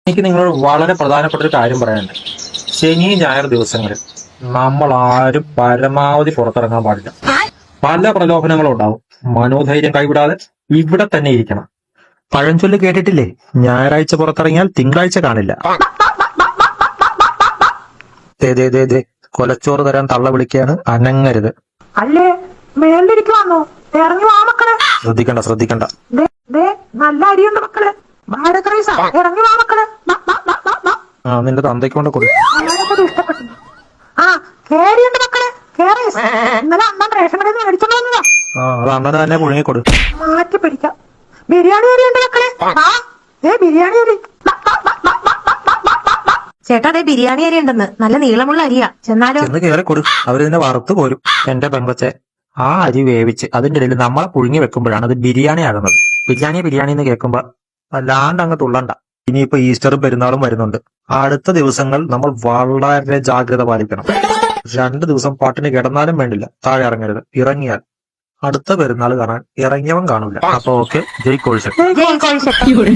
എനിക്ക് നിങ്ങളോട് വളരെ പ്രധാനപ്പെട്ട ഒരു കാര്യം പറയാനുണ്ട്. ശനി ഞായർ ദിവസങ്ങളിൽ നമ്മൾ ആരും പരമാവധി പുറത്തിറങ്ങാൻ പാടില്ല. പല പ്രലോഭനങ്ങളും ഉണ്ടാവും. മനോധൈര്യം കൈവിടാതെ ഇവിടെ തന്നെ ഇരിക്കണം. പഴഞ്ചൊല്ല് കേട്ടിട്ടില്ലേ? ഞായറാഴ്ച പുറത്തിറങ്ങിയാൽ തിങ്കളാഴ്ച കാണില്ല. ദേ ദേ ദേ ദേ കൊലച്ചോറ് തരാൻ തള്ള വിളിക്കാണ്, അനങ്ങരുത്. അല്ലേ മേളിലിരിക്കുവാന്നോ? ഇറങ്ങി വാ മക്കളെ. ശ്രദ്ധിക്കണ്ട ശ്രദ്ധിക്കണ്ട. നല്ല അരിയുണ്ട് മക്കളെ. ഭാരത് റൈസാ. ഇറങ്ങി വാ മക്കളെ. ആ നിന്റെ തന്തയ്ക്ക് കൊണ്ട് കൊടു. ആരൊക്കെ ഇഷ്ടപ്പെട്ടു? ആ കേരിയുണ്ട് മക്കളെ. കേറി. ഇന്നലെ അമ്മ റേഷൻ കടയിൽ നിന്ന് മേടിച്ചോണ്ട് വന്നതാ. ആ അത് അണ്ണന് തന്നെ പുഴുങ്ങിക്കൊടു. മാറ്റി പിടിക്കാം. ബിരിയാണി അരിയുണ്ട് മക്കളെ. ബിരിയാണി അരി. ചേട്ടാ അതെ ബിരിയാണി അരി ഉണ്ടെന്ന്. നല്ല നീളമുള്ള അരിയാ. ചെന്നാലോ? ചെന്ന് കയറി കൊടു. അവരിതിനെ വറുത്ത് പോരും. എന്റെ പെങ്കൊച്ചെ, ആ അരി വേവിച്ച് അതിന്റെ ഇടയിൽ നമ്മളെ പുഴുങ്ങി വെക്കുമ്പോഴാണ് അത് ബിരിയാണി ആകുന്നത്. ബിരിയാണി എന്ന് കേൾക്കുമ്പോ അല്ലാണ്ട് അങ്ങ് തുള്ളണ്ട. ഇനിയിപ്പോ ഈസ്റ്ററും പെരുന്നാളും വരുന്നുണ്ട്. അടുത്ത ദിവസങ്ങൾ നമ്മൾ വളരെ ജാഗ്രത പാലിക്കണം. 2 ദിവസം പാട്ടിന് കിടന്നാലും വേണ്ടില്ല, താഴെ ഇറങ്ങരുത്. ഇറങ്ങിയാൽ അടുത്ത പെരുന്നാൾ കാണാൻ ഇറങ്ങിയവൻ കാണൂല. അപ്പൊ ഓക്കെ, ജയ് കോഴിശ. ജയ് കോഴിക്കോട്.